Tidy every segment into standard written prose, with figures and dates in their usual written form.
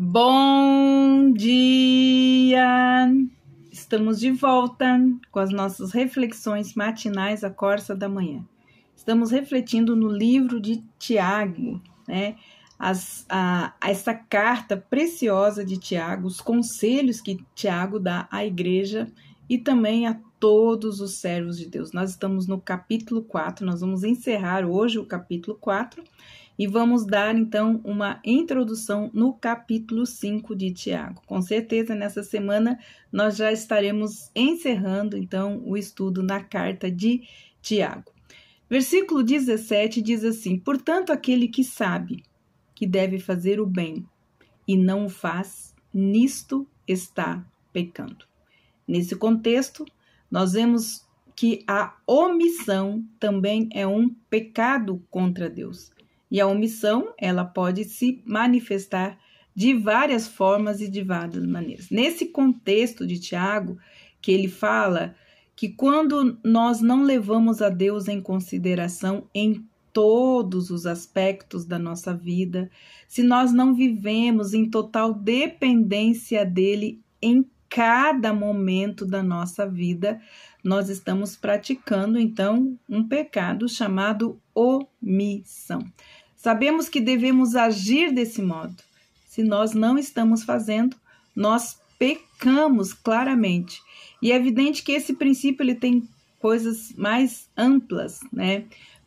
Bom dia! Estamos de volta com as nossas reflexões matinais à Corsa da Manhã. Estamos refletindo no livro de Tiago, né? Essa carta preciosa de Tiago, os conselhos que Tiago dá à igreja e também a todos os servos de Deus. Nós estamos no capítulo 4, nós vamos encerrar hoje o capítulo 4 e vamos dar então uma introdução no capítulo 5 de Tiago. Com certeza nessa semana nós já estaremos encerrando então o estudo na carta de Tiago. Versículo 17 diz assim: portanto, aquele que sabe que deve fazer o bem e não o faz, nisto está pecando. Nesse contexto, nós vemos que a omissão também é um pecado contra Deus. E a omissão, ela pode se manifestar de várias formas e de várias maneiras. Nesse contexto de Tiago, que ele fala que quando nós não levamos a Deus em consideração em todos os aspectos da nossa vida, se nós não vivemos em total dependência dele em cada momento da nossa vida, nós estamos praticando, então, um pecado chamado omissão. Sabemos que devemos agir desse modo. Se nós não estamos fazendo, nós pecamos claramente. E é evidente que esse princípio ele tem coisas mais amplas, né?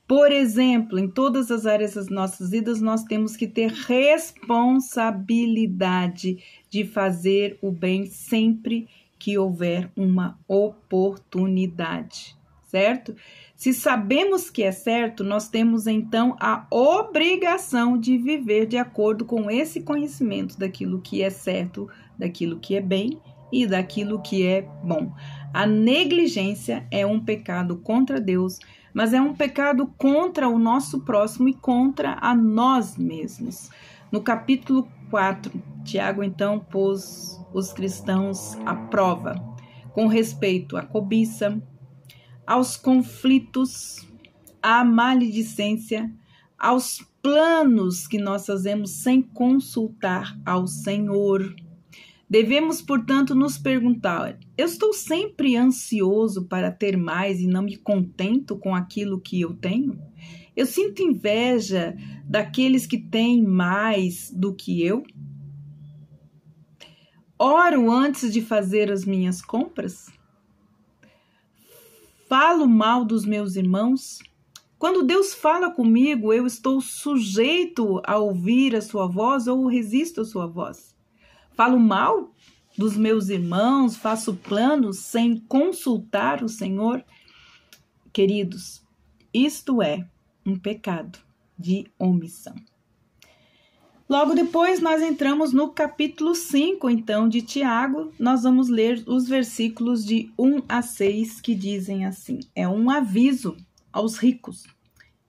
Por exemplo, em todas as áreas das nossas vidas, nós temos que ter responsabilidade de fazer o bem sempre que houver uma oportunidade, certo? Se sabemos que é certo, nós temos então a obrigação de viver de acordo com esse conhecimento daquilo que é certo, daquilo que é bem e daquilo que é bom. A negligência é um pecado contra Deus, mas é um pecado contra o nosso próximo e contra a nós mesmos. No capítulo 4, Tiago então pôs os cristãos à prova com respeito à cobiça, aos conflitos, à maledicência, aos planos que nós fazemos sem consultar ao Senhor. Devemos, portanto, nos perguntar: eu estou sempre ansioso para ter mais e não me contento com aquilo que eu tenho? Eu sinto inveja daqueles que têm mais do que eu? Oro antes de fazer as minhas compras? Falo mal dos meus irmãos? Quando Deus fala comigo, eu estou sujeito a ouvir a sua voz ou resisto à sua voz? Falo mal dos meus irmãos, faço planos sem consultar o Senhor? Queridos, isto é um pecado de omissão. Logo depois nós entramos no capítulo 5, então, de Tiago. Nós vamos ler os versículos de 1 a 6 que dizem assim: é um aviso aos ricos.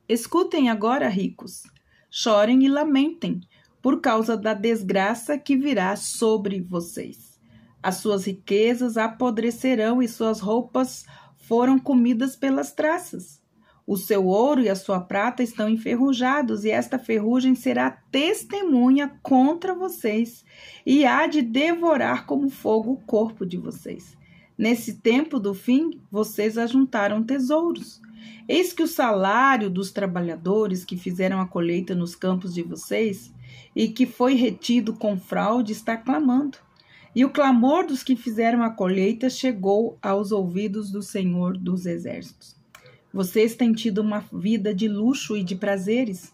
Escutem agora, ricos, chorem e lamentem por causa da desgraça que virá sobre vocês. As suas riquezas apodrecerão e suas roupas foram comidas pelas traças. O seu ouro e a sua prata estão enferrujados, e esta ferrugem será testemunha contra vocês, e há de devorar como fogo o corpo de vocês. Nesse tempo do fim, vocês ajuntaram tesouros. Eis que o salário dos trabalhadores que fizeram a colheita nos campos de vocês e que foi retido com fraude está clamando. E o clamor dos que fizeram a colheita chegou aos ouvidos do Senhor dos Exércitos. Vocês têm tido uma vida de luxo e de prazeres.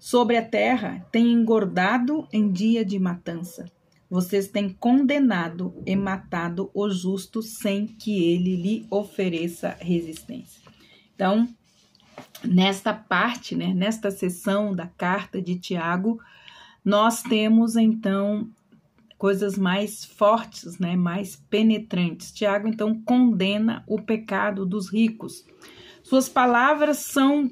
Sobre a terra têm engordado em dia de matança. Vocês têm condenado e matado o justo sem que ele lhe ofereça resistência. Então, nesta parte, né, nesta seção da carta de Tiago, nós temos então coisas mais fortes, né, mais penetrantes. Tiago então condena o pecado dos ricos. Suas palavras são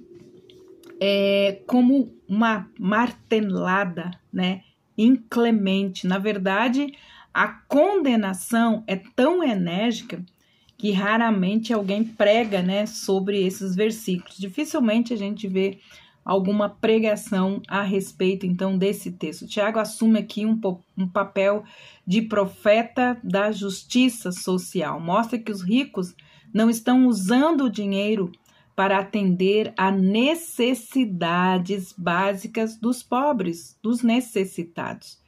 como uma martelada, né, inclemente. Na verdade, a condenação é tão enérgica que raramente alguém prega, né, sobre esses versículos. Dificilmente a gente vê alguma pregação a respeito, então, desse texto. Tiago assume aqui um papel de profeta da justiça social. Mostra que os ricos não estão usando o dinheiro para atender a necessidades básicas dos pobres, dos necessitados,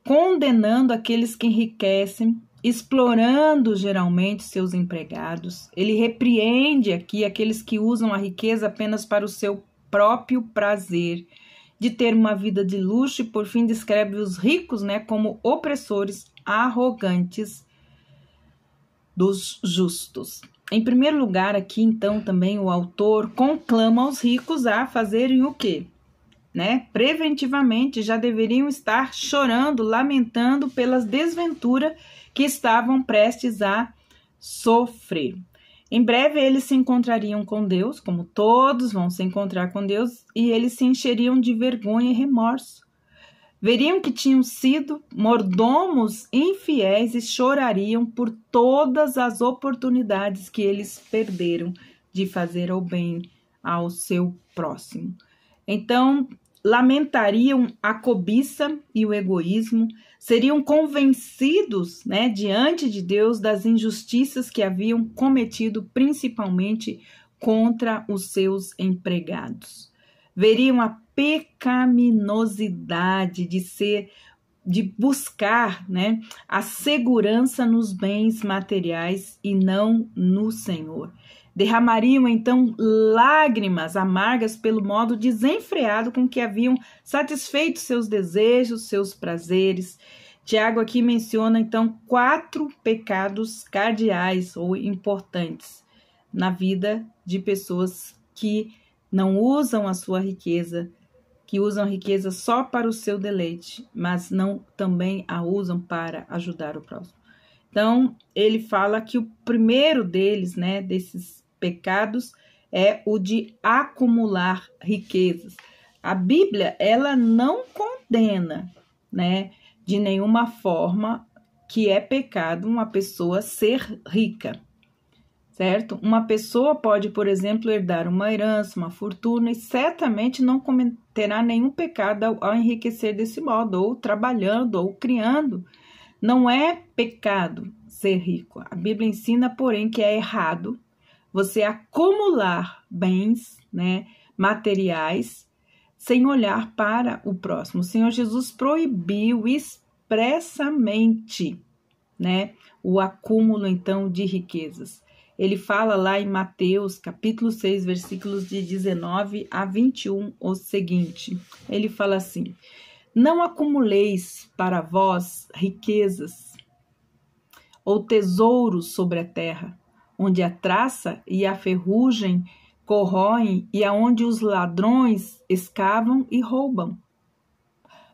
condenando aqueles que enriquecem, explorando geralmente seus empregados. Ele repreende aqui aqueles que usam a riqueza apenas para o seu próprio prazer de ter uma vida de luxo e, por fim, descreve os ricos, né, como opressores arrogantes dos justos. Em primeiro lugar, aqui, então, também o autor conclama os ricos a fazerem o quê? Né? Preventivamente já deveriam estar chorando, lamentando pelas desventuras que estavam prestes a sofrer. Em breve eles se encontrariam com Deus, como todos vão se encontrar com Deus, e eles se encheriam de vergonha e remorso. Veriam que tinham sido mordomos infiéis e chorariam por todas as oportunidades que eles perderam de fazer o bem ao seu próximo. Então, lamentariam a cobiça e o egoísmo, seriam convencidos, né, diante de Deus das injustiças que haviam cometido, principalmente contra os seus empregados. Veriam a pecaminosidade de buscar, né, a segurança nos bens materiais e não no Senhor. Derramariam então lágrimas amargas pelo modo desenfreado com que haviam satisfeito seus desejos, seus prazeres. Tiago aqui menciona então 4 pecados cardeais ou importantes na vida de pessoas que não usam a sua riqueza, que usam a riqueza só para o seu deleite, mas não também a usam para ajudar o próximo. Então, ele fala que o primeiro deles, né, desses pecados, é o de acumular riquezas. A Bíblia, ela não condena, né, de nenhuma forma que é pecado uma pessoa ser rica. Certo? Uma pessoa pode, por exemplo, herdar uma herança, uma fortuna e certamente não cometerá nenhum pecado ao enriquecer desse modo, ou trabalhando, ou criando. Não é pecado ser rico. A Bíblia ensina, porém, que é errado você acumular bens, né, materiais, sem olhar para o próximo. O Senhor Jesus proibiu expressamente, né, o acúmulo, então, de riquezas. Ele fala lá em Mateus, capítulo 6, versículos de 19 a 21, o seguinte. Ele fala assim: não acumuleis para vós riquezas ou tesouros sobre a terra, onde a traça e a ferrugem corroem e aonde os ladrões escavam e roubam.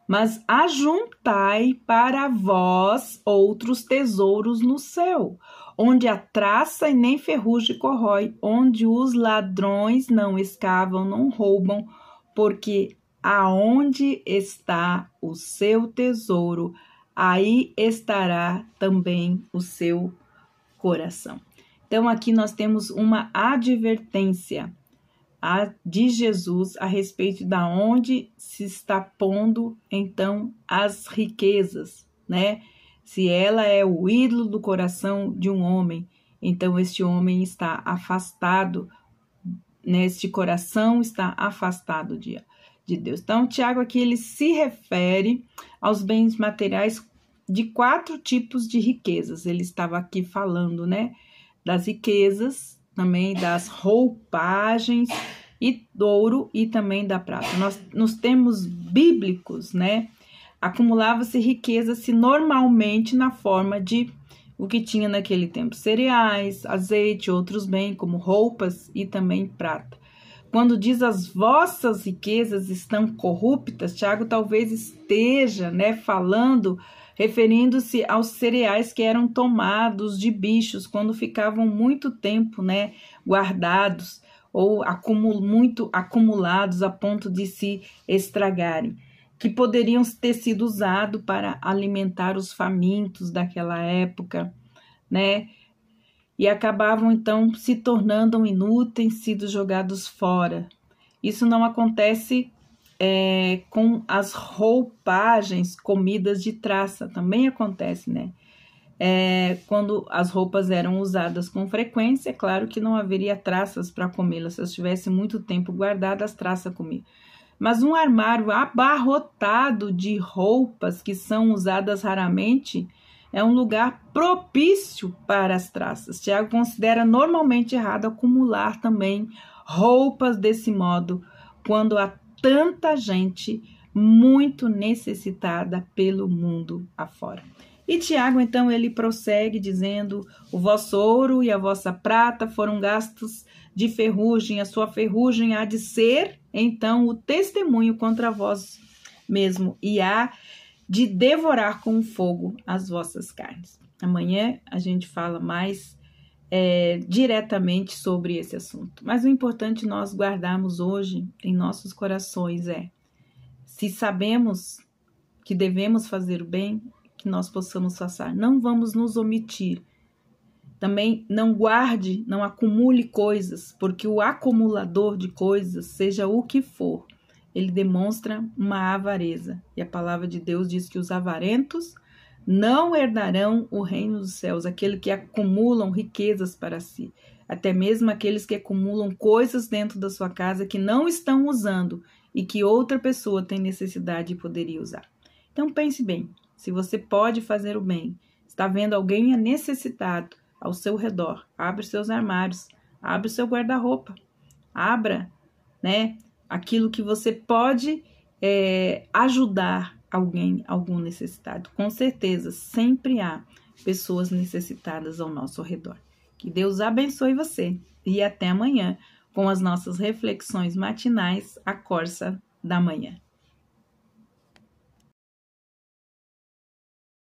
Mas ajuntai para vós outros tesouros no céu, onde a traça e nem ferrugem corrói, onde os ladrões não escavam, não roubam, porque aonde está o seu tesouro, aí estará também o seu coração. Então, aqui nós temos uma advertência de Jesus a respeito da onde se está pondo, então, as riquezas, né? Se ela é o ídolo do coração de um homem, então este homem está afastado, né? Este coração está afastado de Deus. Então, Tiago aqui ele se refere aos bens materiais de 4 tipos de riquezas. Ele estava aqui falando, né, das riquezas, também das roupagens e do ouro e também da prata. Nos termos bíblicos, né, acumulava-se riqueza-se normalmente na forma de o que tinha naquele tempo: cereais, azeite, outros bens como roupas e também prata. Quando diz as vossas riquezas estão corruptas, Tiago talvez esteja, né, falando, referindo-se aos cereais que eram tomados de bichos quando ficavam muito tempo, né, guardados ou muito acumulados a ponto de se estragarem, que poderiam ter sido usados para alimentar os famintos daquela época, né? E acabavam, então, se tornando inúteis, sido jogados fora. Isso não acontece com as roupagens, comidas de traça, também acontece, né? Quando as roupas eram usadas com frequência, é claro que não haveria traças para comê-las. Se eu estivesse muito tempo guardada, as traças comiam. Mas um armário abarrotado de roupas que são usadas raramente é um lugar propício para as traças. Tiago considera normalmente errado acumular também roupas desse modo, quando há tanta gente muito necessitada pelo mundo afora. E Tiago, então, ele prossegue dizendo: o vosso ouro e a vossa prata foram gastos de ferrugem, a sua ferrugem há de ser, então, o testemunho contra vós mesmo, e há de devorar com fogo as vossas carnes. Amanhã a gente fala mais diretamente sobre esse assunto. Mas o importante nós guardarmos hoje em nossos corações se sabemos que devemos fazer o bem, que nós possamos fazer. Não vamos nos omitir. Também não guarde, não acumule coisas, porque o acumulador de coisas, seja o que for, ele demonstra uma avareza. E a palavra de Deus diz que os avarentos não herdarão o reino dos céus, aqueles que acumulam riquezas para si, até mesmo aqueles que acumulam coisas dentro da sua casa que não estão usando e que outra pessoa tem necessidade e poderia usar. Então pense bem, se você pode fazer o bem, está vendo alguém necessitado ao seu redor, abre seus armários, abre o seu guarda-roupa, abra, aquilo que você pode ajudar alguém, algum necessitado. Com certeza, sempre há pessoas necessitadas ao nosso redor. Que Deus abençoe você e até amanhã com as nossas reflexões matinais, a Corsa da Manhã.